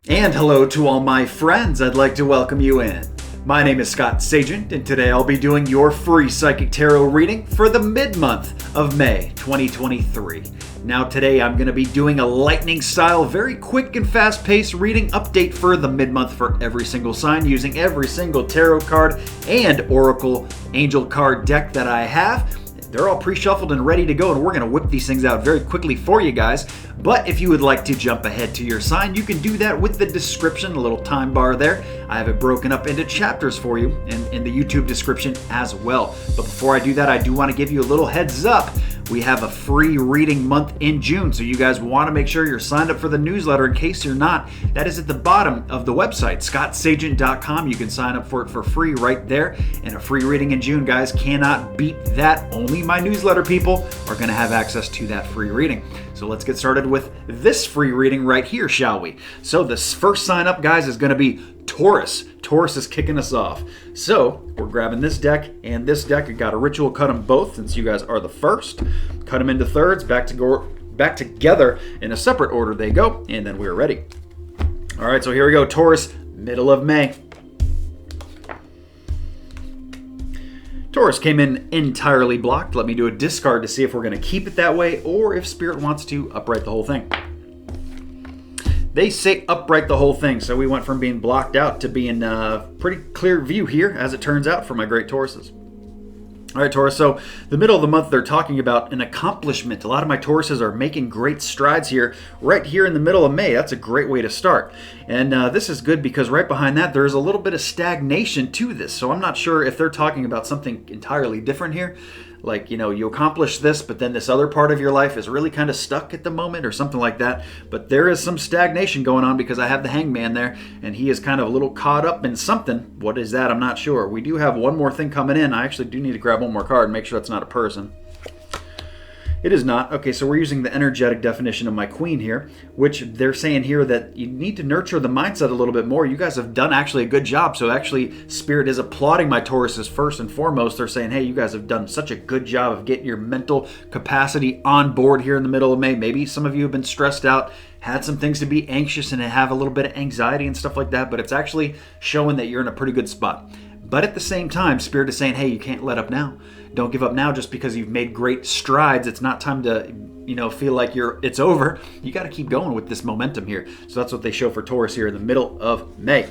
And hello to all my friends. I'd like to welcome you in. My name is Scott Sagent, and today I'll be doing your free psychic tarot reading for the mid-month of May 2023. Now today I'm going to be doing a lightning style, very quick and fast-paced reading update for the mid-month for every single sign using every single tarot card and oracle angel card deck that I have. They're all pre-shuffled and ready to go, and we're going to whip these things out very quickly for you guys. But if you would like to jump ahead to your sign, you can do that with the description, a little time bar there. I have it broken up into chapters for you in the YouTube description as well. But before I do that, I do want to give you a little heads up. We have a free reading month in June, so you guys want to make sure you're signed up for the newsletter. In case you're not, that is at the bottom of the website, scottsagent.com. You can sign up for it for free right there. And a free reading in June, guys, cannot beat that. Only my newsletter people are going to have access to that free reading. So let's get started with this free reading right here, shall we? So this first sign up, guys, is going to be Taurus. Taurus is kicking us off. So we're grabbing this deck and this deck. I got a ritual cut them both since you guys are the first. Cut them into thirds, back together in a separate order they go, and then we're ready. All right, so here we go. Taurus, middle of May. Taurus came in entirely blocked. Let me do a discard to see if we're going to keep it that way or if Spirit wants to upright the whole thing. They say upright the whole thing, so we went from being blocked out to being pretty clear view here, as it turns out, for my great Tauruses. All right, Taurus, so the middle of the month, they're talking about an accomplishment. A lot of my Tauruses are making great strides here, right here in the middle of May. That's a great way to start. And this is good because right behind that, there's a little bit of stagnation to this. So I'm not sure if they're talking about something entirely different here. Like, you know, you accomplish this, but then this other part of your life is really kind of stuck at the moment or something like that. But there is some stagnation going on because I have the Hangman there, and he is kind of a little caught up in something. What is that? I'm not sure. We do have one more thing coming in. I actually do need to grab one more card and make sure it's not a person. It is not. Okay, so we're using the energetic definition of my queen here, which they're saying here that you need to nurture the mindset a little bit more. You guys have done actually a good job. So actually, Spirit is applauding my Tauruses first and foremost. They're saying, hey, you guys have done such a good job of getting your mental capacity on board here in the middle of May. Maybe some of you have been stressed out, had some things to be anxious and have a little bit of anxiety and stuff like that, but it's actually showing that you're in a pretty good spot. But at the same time, Spirit is saying, hey, you can't let up now. Don't give up now just because you've made great strides. It's not time to, feel like it's over. You got to keep going with this momentum here. So that's what they show for Taurus here in the middle of May.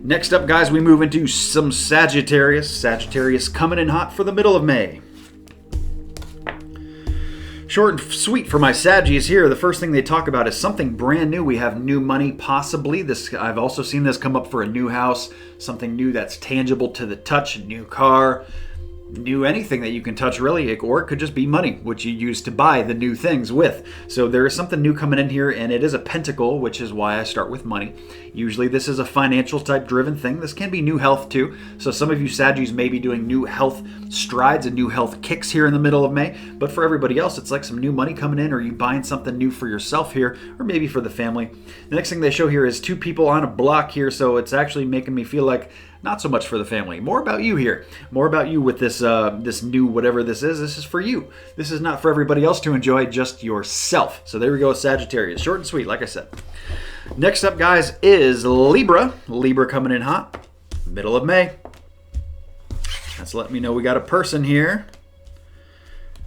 Next up, guys, we move into some Sagittarius. Sagittarius coming in hot for the middle of May. Short and sweet for my Saggies here. The first thing they talk about is something brand new. We have new money, possibly. I've also seen this come up for a new house, something new that's tangible to the touch, a new car, new anything that you can touch really, or it could just be money, which you use to buy the new things with. So there is something new coming in here, and it is a pentacle, which is why I start with money. Usually this is a financial type driven thing. This can be new health too. So some of you Saggies may be doing new health strides and new health kicks here in the middle of May, but for everybody else, it's like some new money coming in, or you buying something new for yourself here, or maybe for the family. The next thing they show here is two people on a block here, so it's actually making me feel like not so much for the family. More about you here. More about you with this this new whatever this is. This is for you. This is not for everybody else to enjoy, just yourself. So there we go, Sagittarius. Short and sweet, like I said. Next up, guys, is Libra. Libra coming in hot. Middle of May. That's letting me know we got a person here.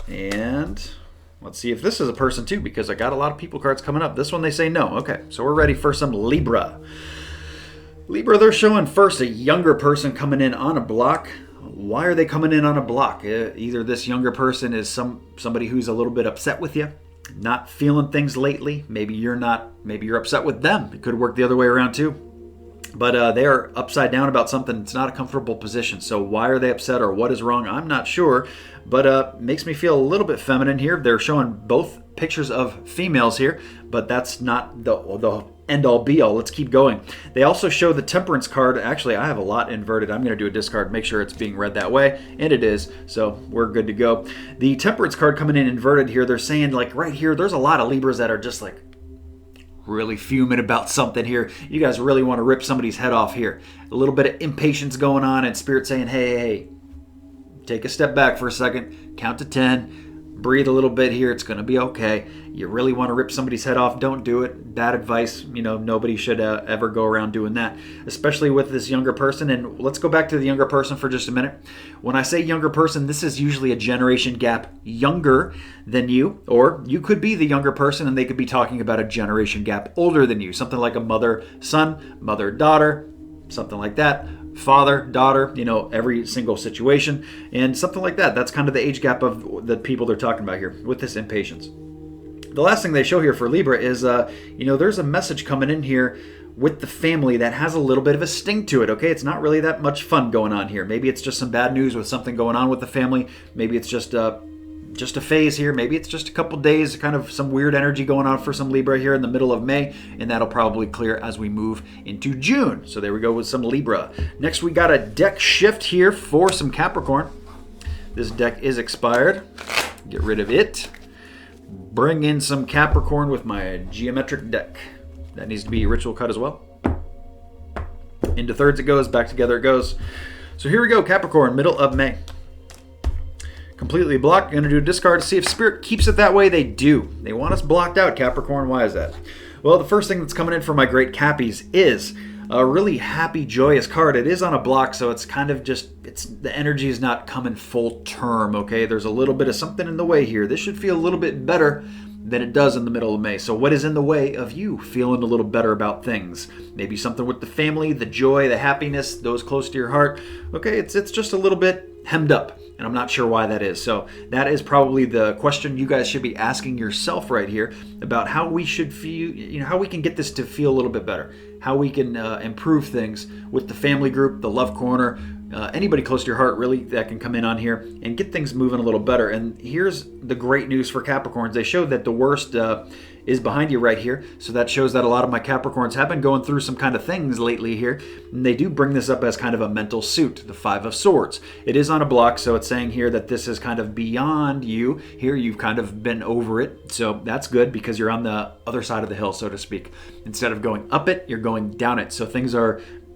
And let's see if this is a person too, because I got a lot of people cards coming up. This one they say no. Okay, so we're ready for some Libra. Libra, they're showing first a younger person coming in on a block. Why are they coming in on a block? Either this younger person is somebody who's a little bit upset with you, not feeling things lately. Maybe you're not. Maybe you're upset with them. It could work the other way around too. But they are upside down about something. It's not a comfortable position. So why are they upset or what is wrong? I'm not sure. But makes me feel a little bit feminine here. They're showing both pictures of females here, but that's not the end-all be-all. Let's keep going. They also show the Temperance card. Actually, I have a lot inverted. I'm going to do a discard, make sure it's being read that way, and it is, so we're good to go. The Temperance card coming in inverted here, they're saying, like, right here, there's a lot of Libras that are just, like, really fuming about something here. You guys really want to rip somebody's head off here. A little bit of impatience going on, and Spirit saying, hey, take a step back for a second, count to 10, Breathe a little bit here. It's going to be okay. You really want to rip somebody's head off, don't do it. Bad advice. Nobody should ever go around doing that, especially with this younger person. And let's go back to the younger person for just a minute. When I say younger person, this is usually a generation gap younger than you, or you could be the younger person and they could be talking about a generation gap older than you. Something like a mother-son, mother-daughter, something like that. Father, daughter, every single situation, and something like that. That's kind of the age gap of the people they're talking about here with this impatience. The last thing they show here for Libra is, there's a message coming in here with the family that has a little bit of a sting to it, okay? It's not really that much fun going on here. Maybe it's just some bad news with something going on with the family. Maybe it's just a phase here. Maybe it's just a couple days, kind of some weird energy going on for some Libra here in the middle of May, and that'll probably clear as we move into June. So there we go with some Libra. Next, we got a deck shift here for some Capricorn. This deck is expired. Get rid of it. Bring in some Capricorn with my geometric deck. That needs to be ritual cut as well. Into thirds it goes, back together it goes. So here we go, Capricorn, middle of May. Completely blocked. Going to do a discard to see if Spirit keeps it that way. They do. They want us blocked out, Capricorn. Why is that? Well, the first thing that's coming in for my great Cappies is a really happy, joyous card. It is on a block, so it's kind of just, the energy is not coming full term, okay? There's a little bit of something in the way here. This should feel a little bit better than it does in the middle of May. So what is in the way of you feeling a little better about things? Maybe something with the family, the joy, the happiness, those close to your heart. Okay, it's just a little bit hemmed up, and I'm not sure why that is. So that is probably the question you guys should be asking yourself right here about how we should feel, how we can get this to feel a little bit better, how we can improve things with the family group, the love corner, anybody close to your heart really that can come in on here and get things moving a little better. And here's the great news for Capricorns. They showed that the worst is behind you right here. So that shows that a lot of my Capricorns have been going through some kind of things lately here. And they do bring this up as kind of a mental suit, the Five of Swords. It is on a block, so it's saying here that this is kind of beyond you. Here you've kind of been over it. So that's good because you're on the other side of the hill, so to speak. Instead of going up it, you're going down it. So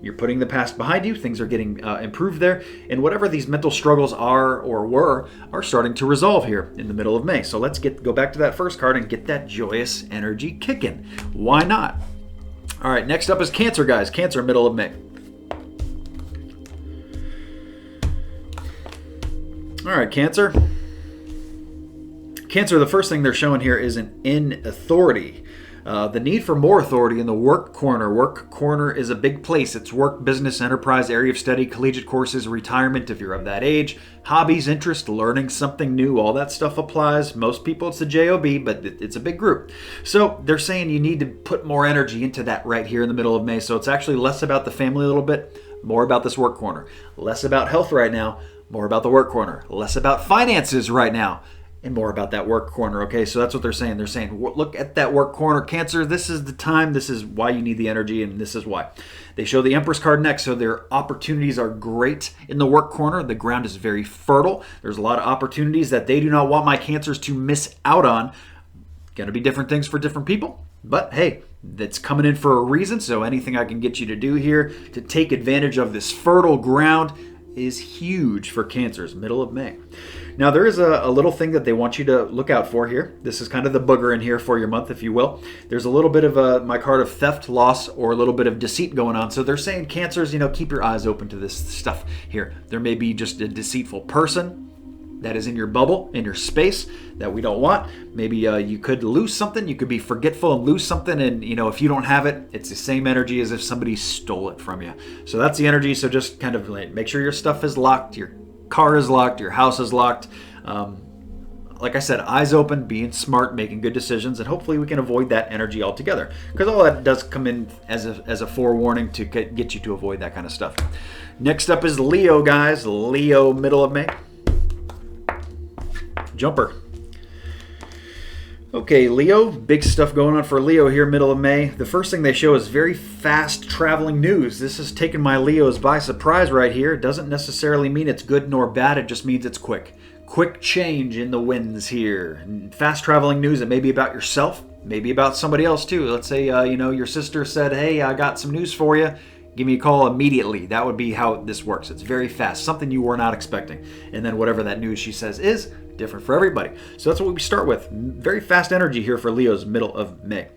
you're putting the past behind you. Things are getting improved there. And whatever these mental struggles are or were are starting to resolve here in the middle of May. So let's go back to that first card and get that joyous energy kicking. Why not? All right, next up is Cancer, guys. Cancer, middle of May. All right, Cancer. Cancer, the first thing they're showing here is an inauthority. The need for more authority in the work corner. Work corner is a big place. It's work, business, enterprise, area of study, collegiate courses, retirement if you're of that age, hobbies, interest, learning something new. All that stuff applies. Most people it's the JOB, but it's a big group. So they're saying you need to put more energy into that right here in the middle of May. So it's actually less about the family a little bit, more about this work corner. Less about health right now, more about the work corner. Less about finances right now, and more about that work corner, okay? So that's what they're saying. They're saying, look at that work corner. Cancer, this is the time. This is why you need the energy, and this is why. They show the Empress card next, so their opportunities are great in the work corner. The ground is very fertile. There's a lot of opportunities that they do not want my Cancers to miss out on. Going to be different things for different people, but hey, that's coming in for a reason, so anything I can get you to do here to take advantage of this fertile ground is huge for Cancers, middle of May. Now, there is a little thing that they want you to look out for here. This is kind of the booger in here for your month, if you will. There's a little bit of my card of theft, loss, or a little bit of deceit going on. So they're saying, Cancers, keep your eyes open to this stuff here. There may be just a deceitful person that is in your bubble, in your space, that we don't want. Maybe you could lose something. You could be forgetful and lose something, and if you don't have it, it's the same energy as if somebody stole it from you. So that's the energy. So just kind of make sure your stuff is locked, your car is locked, your house is locked. Like I said, eyes open, being smart, making good decisions, and hopefully we can avoid that energy altogether. Because all that does come in as a forewarning to get you to avoid that kind of stuff. Next up is Leo, guys. Leo, middle of May. Jumper. Okay, Leo, big stuff going on for Leo here, middle of May. The first thing they show is very fast traveling news. This has taken my Leos by surprise right here. It doesn't necessarily mean it's good nor bad. It just means it's quick. Quick change in the winds here. And fast traveling news, it may be about yourself, maybe about somebody else too. Let's say, your sister said, hey, I got some news for you. Give me a call immediately. That would be how this works. It's very fast, something you were not expecting. And then whatever that news she says is different for everybody. So that's what we start with. Very fast energy here for Leo's middle of May.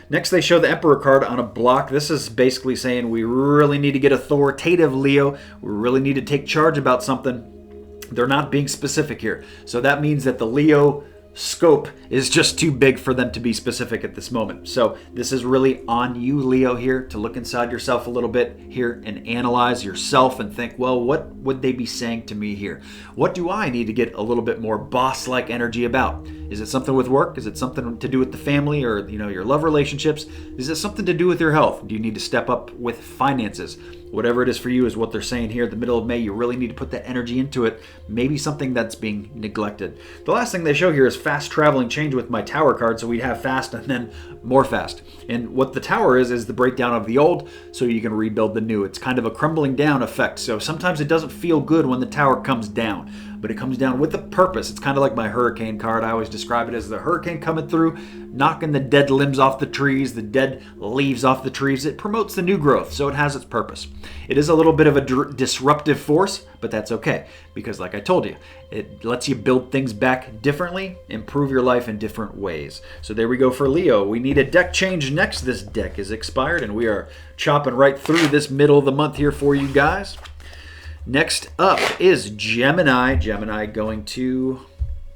Next, they show the Emperor card on a block. This is basically saying we really need to get authoritative, Leo. We really need to take charge about something. They're not being specific here. So that means that the Leo scope is just too big for them to be specific at this moment. So this is really on you, Leo, here to look inside yourself a little bit here and analyze yourself and think, well, what would they be saying to me here? What do I need to get a little bit more boss-like energy about? Is it something with work? Is it something to do with the family or your love relationships? Is it something to do with your health? Do you need to step up with finances? Whatever it is for you is what they're saying here at the middle of May. You really need to put that energy into it. Maybe something that's being neglected. The last thing they show here is fast traveling change with my Tower card. So we'd have fast and then more fast. And what the Tower is the breakdown of the old so you can rebuild the new. It's kind of a crumbling down effect. So sometimes it doesn't feel good when the Tower comes down, but it comes down with a purpose. It's kind of like my Hurricane card. I always describe it as the hurricane coming through, knocking the dead limbs off the trees, the dead leaves off the trees. It promotes the new growth, so it has its purpose. It is a little bit of a disruptive force, but that's okay, because like I told you, it lets you build things back differently, improve your life in different ways. So there we go for Leo. We need a deck change next. This deck is expired, and we are chopping right through this middle of the month here for you guys. Next up is Gemini. Gemini going to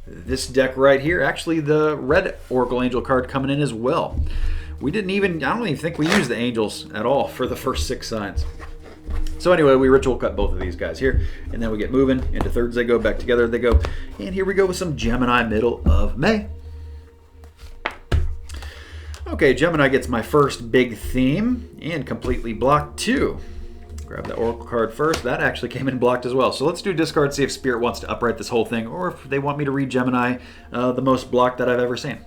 this deck right here. Actually, the red Oracle Angel card coming in as well. I don't even think we used the angels at all for the first 6 signs. So anyway, we ritual cut both of these guys here, and then we get moving into thirds. They go back together. They go, and here we go with some Gemini middle of May. Okay, Gemini gets my first big theme and completely blocked too. Grab the Oracle card first. That actually came in blocked as well. So let's do discard, see if Spirit wants to upright this whole thing, or if they want me to read Gemini, the most blocked that I've ever seen.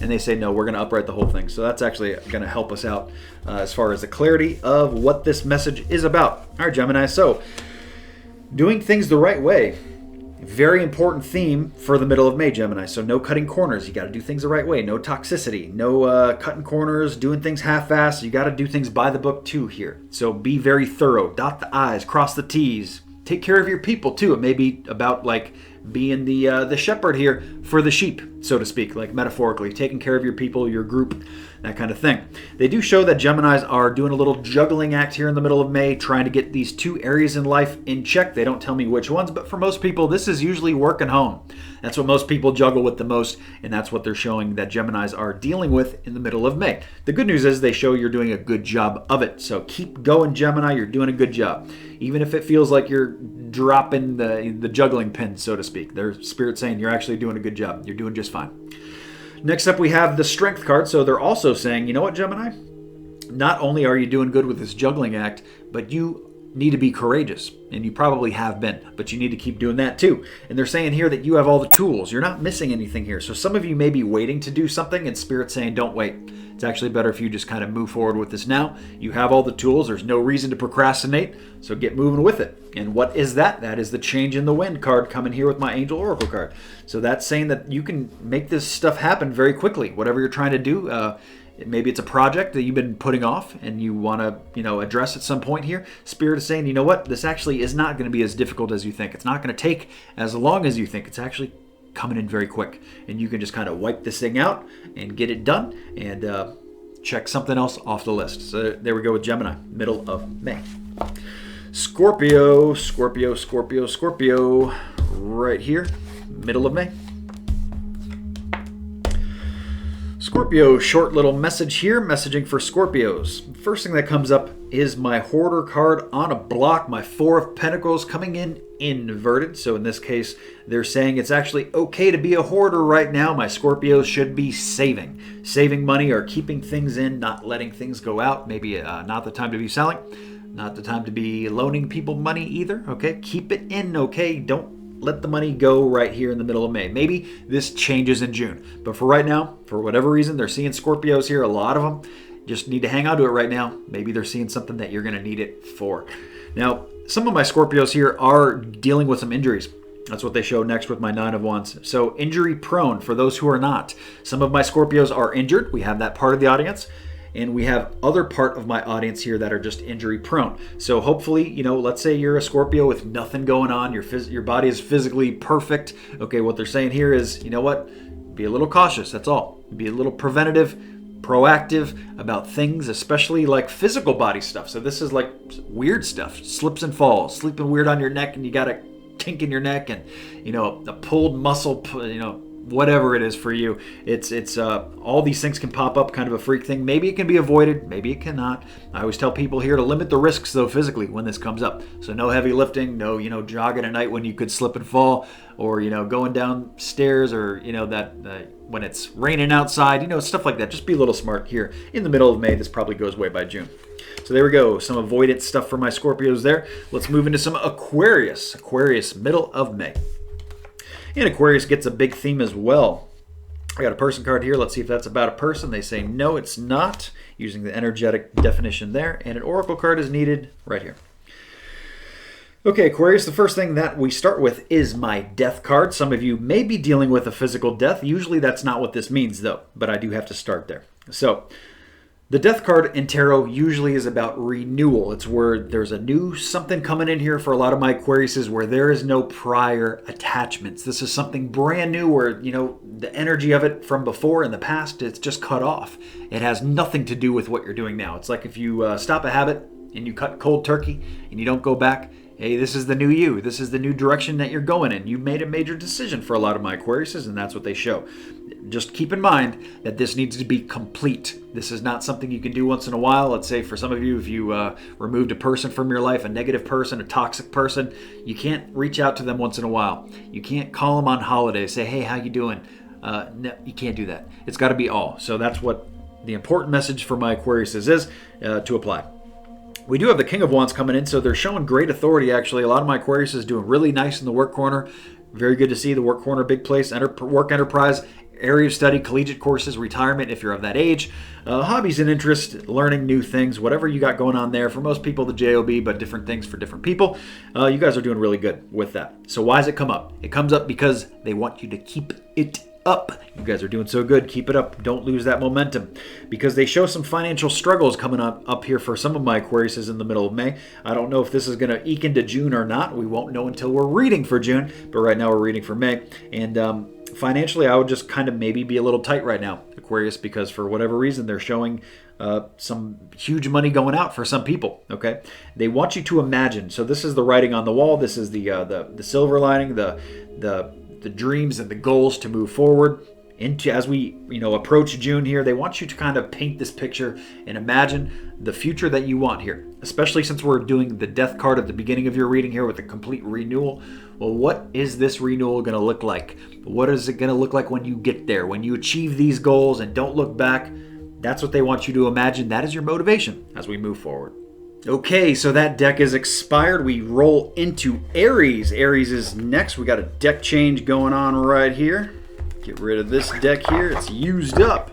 And they say, no, we're going to upright the whole thing. So that's actually going to help us out as far as the clarity of what this message is about. All right, Gemini. So doing things the right way. Very important theme for the middle of May, Gemini. So no cutting corners. You got to do things the right way. No toxicity. No cutting corners, doing things half-assed. You got to do things by the book too here. So be very thorough. Dot the I's, cross the T's. Take care of your people too. It may be about like being the shepherd here for the sheep, so to speak, like metaphorically, taking care of your people, your group, that kind of thing. They do show that Geminis are doing a little juggling act here in the middle of May, trying to get these 2 areas in life in check. They don't tell me which ones, but for most people, this is usually work and home. That's what most people juggle with the most, and that's what they're showing that Geminis are dealing with in the middle of May. The good news is they show you're doing a good job of it. So keep going, Gemini. You're doing a good job. Even if it feels like you're dropping the juggling pin, so to speak. Their Spirit saying you're actually doing a good job. You're doing just fine. Next up, we have the Strength card. So they're also saying, you know what, Gemini? Not only are you doing good with this juggling act, but you need to be courageous, and you probably have been, but you need to keep doing that too. And they're saying here that you have all the tools. You're not missing anything here. So some of you may be waiting to do something, and Spirit's saying, don't wait. It's actually better if you just kind of move forward with this now. You have all the tools. There's no reason to procrastinate, so get moving with it. And what is that? That is the Change in the Wind card coming here with my Angel Oracle card. So that's saying that you can make this stuff happen very quickly. Whatever you're trying to do, maybe it's a project that you've been putting off and you want to, address at some point here. Spirit is saying, you know what? This actually is not going to be as difficult as you think. It's not going to take as long as you think. It's actually coming in very quick. And you can just kind of wipe this thing out and get it done and check something else off the list. So there we go with Gemini, middle of May. Scorpio, right here, middle of May. Scorpio, short little message here, messaging for Scorpios. First thing that comes up is my Hoarder card on a block, my 4 of Pentacles coming in inverted. So in this case, they're saying it's actually okay to be a hoarder right now. My Scorpios should be saving money or keeping things in, not letting things go out. Maybe not the time to be selling, not the time to be loaning people money either. Okay, keep it in, okay? Don't let the money go right here in the middle of May. Maybe this changes in June. But for right now, for whatever reason, they're seeing Scorpios here. A lot of them just need to hang on to it right now. Maybe they're seeing something that you're going to need it for. Now, some of my Scorpios here are dealing with some injuries. That's what they show next with my 9 of Wands. So injury prone for those who are not. Some of my Scorpios are injured. We have that part of the audience. and we have other part of my audience here that are just injury prone. So hopefully, let's say you're a Scorpio with nothing going on, your body is physically perfect. Okay, what they're saying here is, you know what? Be a little cautious, that's all. Be a little preventative, proactive about things, especially like physical body stuff. So this is like weird stuff, slips and falls, sleeping weird on your neck and you got a kink in your neck, and a pulled muscle, whatever it is for you. It's all these things can pop up, kind of a freak thing. Maybe it can be avoided, maybe it cannot. I always tell people here to limit the risks though physically when this comes up. So no heavy lifting, no jogging at night when you could slip and fall, or going downstairs, or that when it's raining outside, stuff like that. Just be a little smart here in the middle of May. This probably goes away by June. So there we go, some avoidance stuff for my Scorpios there. Let's move into some Aquarius. Aquarius, middle of May. And Aquarius gets a big theme as well. I got a person card here. Let's see if that's about a person. They say no, it's not, using the energetic definition there. And an oracle card is needed right here. Okay, Aquarius, the first thing that we start with is my death card. Some of you may be dealing with a physical death. Usually that's not what this means though, but I do have to start there. So the death card in tarot usually is about renewal. It's where there's a new something coming in here for a lot of my Aquariuses where there is no prior attachments. This is something brand new where, the energy of it from before in the past, it's just cut off. It has nothing to do with what you're doing now. It's like if you stop a habit and you cut cold turkey and you don't go back, hey, this is the new you. This is the new direction that you're going in. You made a major decision for a lot of my Aquariuses, and that's what they show. Just keep in mind that this needs to be complete. This is not something you can do once in a while. Let's say for some of you, if you removed a person from your life, a negative person, a toxic person, you can't reach out to them once in a while. You can't call them on holidays, say, hey, how you doing? No, you can't do that. It's got to be all. So that's what the important message for my Aquariuses is to apply. We do have the King of Wands coming in, so they're showing great authority, actually. A lot of my Aquarius is doing really nice in the work corner. Very good to see the work corner, big place, work enterprise, area of study, collegiate courses, retirement if you're of that age, hobbies and interests, learning new things, whatever you got going on there. For most people, the JOB, but different things for different people. You guys are doing really good with that. So why does it come up? It comes up because they want you to keep it up. You guys are doing so good. Keep it up. Don't lose that momentum, because they show some financial struggles coming up here for some of my Aquariuses in the middle of May. I don't know if this is going to eke into June or not. We won't know until we're reading for June, but right now we're reading for May. And financially, I would just kind of maybe be a little tight right now, Aquarius, because for whatever reason, they're showing some huge money going out for some people. Okay, they want you to imagine. So this is the writing on the wall. This is the silver lining, the dreams and the goals to move forward into as we approach June here. They want you to kind of paint this picture and imagine the future that you want here, especially since we're doing the death card at the beginning of your reading here with a complete renewal. Well, what is this renewal going to look like? What is it going to look like when you get there, when you achieve these goals and don't look back? That's what they want you to imagine. That is your motivation as we move forward. Okay, so that deck is expired. We roll into Aries. Aries is next. We got a deck change going on right here. Get rid of this deck here. It's used up.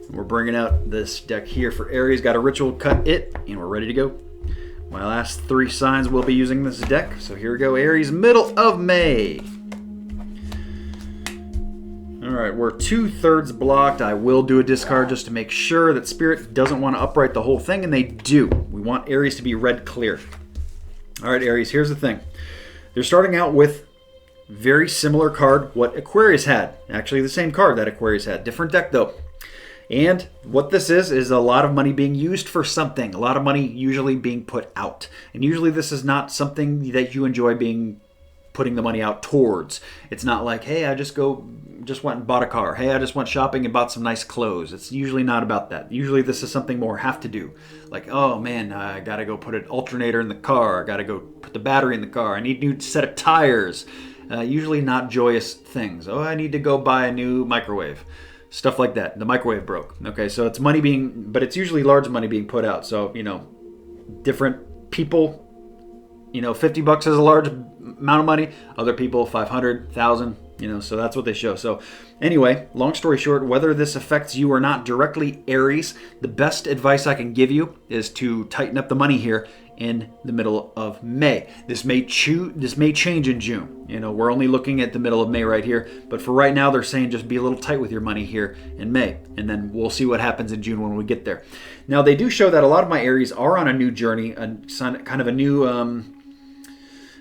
And we're bringing out this deck here for Aries. Got a ritual, cut it, and we're ready to go. My last 3 signs will be using this deck. So here we go, Aries, middle of May. All right, we're 2/3 blocked. I will do a discard just to make sure that Spirit doesn't want to upright the whole thing, and they do. We want Aries to be red clear. All right, Aries, here's the thing. They're starting out with very similar card what Aquarius had. Actually, the same card that Aquarius had. Different deck, though. And what this is a lot of money being used for something. A lot of money usually being put out. And usually this is not something that you enjoy putting the money out towards. It's not like, hey, I just went and bought a car. Hey, I just went shopping and bought some nice clothes. It's usually not about that. Usually this is something more have to do. Like, oh man, I gotta go put an alternator in the car. I gotta go put the battery in the car. I need a new set of tires. Usually not joyous things. Oh, I need to go buy a new microwave. Stuff like that. The microwave broke. Okay, so it's money but it's usually large money being put out. So, different people, $50 is a large amount of money. Other people, 500, 1,000, So that's what they show. So anyway, long story short, whether this affects you or not directly, Aries, the best advice I can give you is to tighten up the money here in the middle of May. This may change in June. We're only looking at the middle of May right here, but for right now they're saying just be a little tight with your money here in May, and then we'll see what happens in June when we get there. Now they do show that a lot of my Aries are on a new journey, kind of a new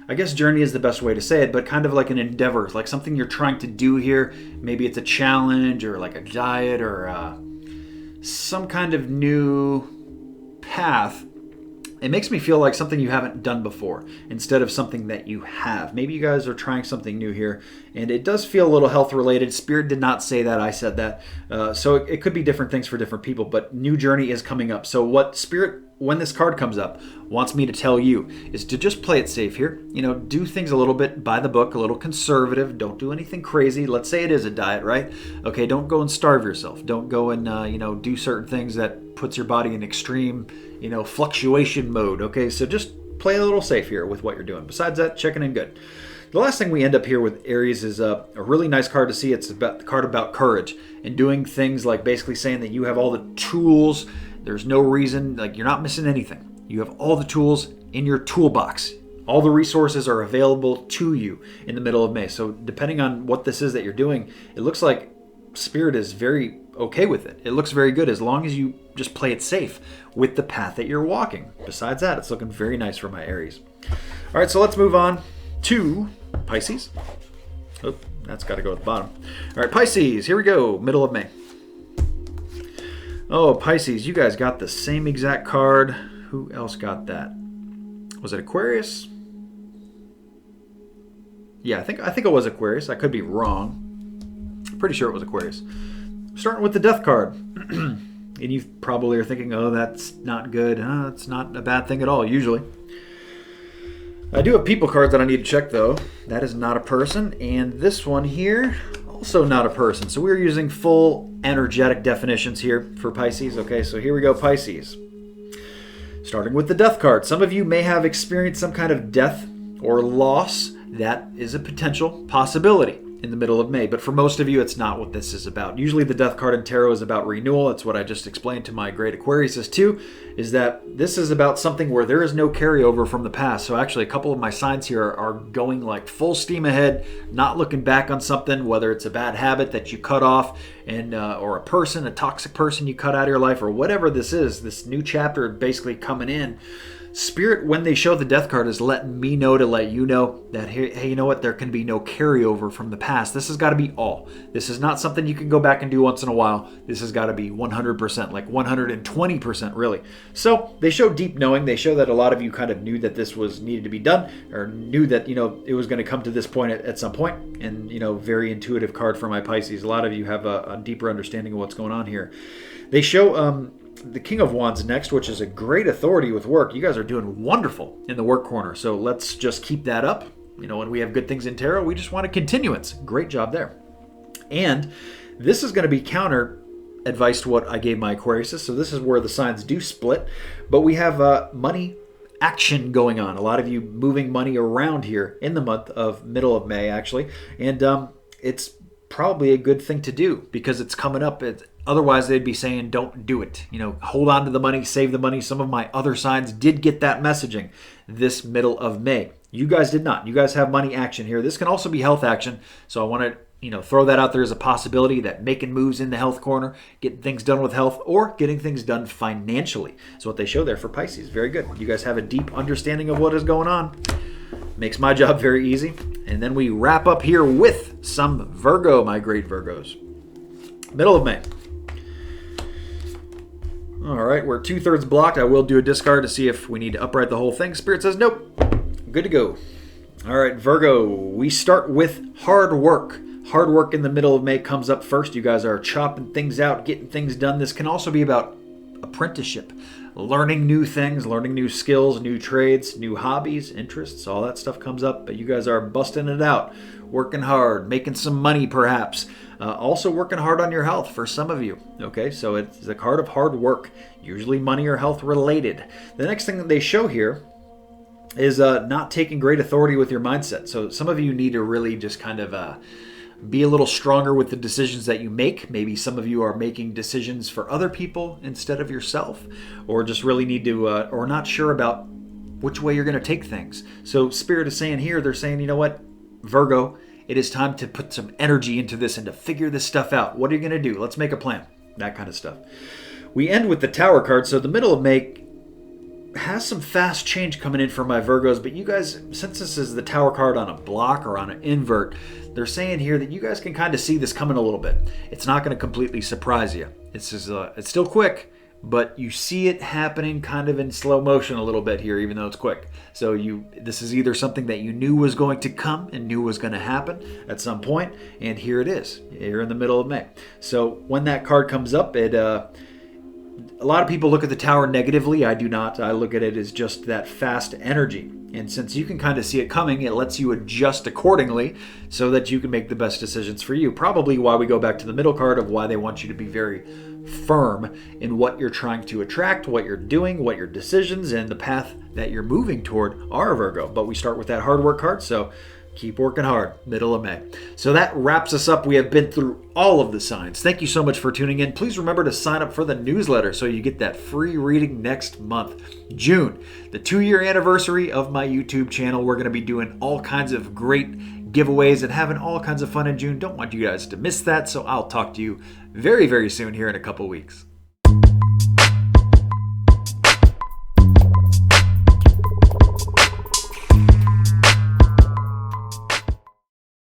I guess journey is the best way to say it, but kind of like an endeavor, like something you're trying to do here. Maybe it's a challenge or like a diet or some kind of new path. It makes me feel like something you haven't done before instead of something that you have. Maybe you guys are trying something new here, and it does feel a little health related. Spirit did not say that, I said that. So it could be different things for different people, but new journey is coming up. So what Spirit, when this card comes up, wants me to tell you is to just play it safe here. Do things a little bit by the book, a little conservative. Don't do anything crazy. Let's say it is a diet, right? Okay, don't go and starve yourself. Don't go and do certain things that puts your body in extreme fluctuation mode. Okay, so just play a little safe here with what you're doing. Besides that, checking in good. The last thing we end up here with Aries is a really nice card to see. It's about the card about courage and doing things like basically saying that you have all the tools. There's no reason, like you're not missing anything. You have all the tools in your toolbox. All the resources are available to you in the middle of May. So depending on what this is that you're doing, it looks like Spirit is very okay with it. It looks very good as long as you just play it safe with the path that you're walking. Besides that, it's looking very nice for my Aries. All right, so let's move on to Pisces. Oh, that's got to go at the bottom. All right, Pisces, here we go, middle of May. Oh, Pisces, you guys got the same exact card. Who else got that? Was it Aquarius? Yeah, I think it was Aquarius. I could be wrong. Pretty sure it was Aquarius. Starting with the Death card. And you probably are thinking, oh, that's not good. It's not a bad thing at all, usually. I do have people cards that I need to check, though. That is not a person. And this one here, also not a person. So we're using full energetic definitions here for Pisces. Okay, so here we go, Pisces. Starting with the Death card. Some of you may have experienced some kind of death or loss. That is a potential possibility in the middle of May. But for most of you, it's not what this is about. Usually the Death card in tarot is about renewal. That's what I just explained to my great Aquariuses too, is that this is about something where there is no carryover from the past. So actually a couple of my signs here are going like full steam ahead, not looking back on something, whether it's a bad habit that you cut off and or a person, a toxic person you cut out of your life, or whatever this is, this new chapter basically coming in. Spirit, when they show the Death card, is letting me know to let you know that, hey, you know what? There can be no carryover from the past. This has got to be all. This is not something you can go back and do once in a while. This has got to be 100%, like 120% really. So they show deep knowing. They show that a lot of you kind of knew that this was needed to be done, or knew that, it was going to come to this point at some point. And, very intuitive card for my Pisces. A lot of you have a deeper understanding of what's going on here. They show the King of Wands next, which is a great authority with work. You guys are doing wonderful in the work corner. So let's just keep that up. When we have good things in tarot, we just want a continuance. Great job there. And this is going to be counter advice to what I gave my Aquariuses. So this is where the signs do split. But we have money action going on. A lot of you moving money around here in the month of middle of May, actually. And it's probably a good thing to do because it's coming up. Otherwise, they'd be saying, don't do it. Hold on to the money, save the money. Some of my other signs did get that messaging this middle of May. You guys did not. You guys have money action here. This can also be health action. So I want to, throw that out there as a possibility that making moves in the health corner, getting things done with health, or getting things done financially. So what they show there for Pisces. Very good. You guys have a deep understanding of what is going on. Makes my job very easy. And then we wrap up here with some Virgo, my great Virgos. Middle of May. All right, we're 2/3 blocked. I will do a discard to see if we need to upright the whole thing. Spirit says nope. Good to go. All right, Virgo, we start with hard work. Hard work in the middle of May comes up first. You guys are chopping things out, getting things done. This can also be about apprenticeship, learning new things, learning new skills, new trades, new hobbies, interests, all that stuff comes up. But you guys are busting it out, working hard, making some money perhaps. Also working hard on your health for some of you. Okay, so it's a card of hard work, usually money or health related. The next thing that they show here is not taking great authority with your mindset. So some of you need to really just kind of Be a little stronger with the decisions that you make. Maybe some of you are making decisions for other people instead of yourself, or just really need to, or not sure about which way you're going to take things. So Spirit is saying here, they're saying, you know what, Virgo, it is time to put some energy into this and to figure this stuff out. What are you going to do? Let's make a plan. That kind of stuff. We end with the Tower card. So the middle of May has some fast change coming in for my Virgos, but you guys, since this is the Tower card on a block or on an invert, they're saying here that you guys can kind of see this coming a little bit. It's not going to completely surprise you. It's still quick, but you see it happening kind of in slow motion a little bit here, even though it's quick. So this is either something that you knew was going to come and knew was going to happen at some point, and here it is. You're in the middle of May. So when that card comes up, a lot of people look at the Tower negatively. I do not. I look at it as just that fast energy. And since you can kind of see it coming, it lets you adjust accordingly so that you can make the best decisions for you. Probably why we go back to the middle card of why they want you to be very firm in what you're trying to attract, what you're doing, what your decisions, and the path that you're moving toward are, Virgo. But we start with that hard work card, so keep working hard, middle of May. So that wraps us up. We have been through all of the signs. Thank you so much for tuning in. Please remember to sign up for the newsletter so you get that free reading next month. June, the 2-year anniversary of my YouTube channel. We're going to be doing all kinds of great giveaways and having all kinds of fun in June. Don't want you guys to miss that, so I'll talk to you very, very soon here in a couple weeks.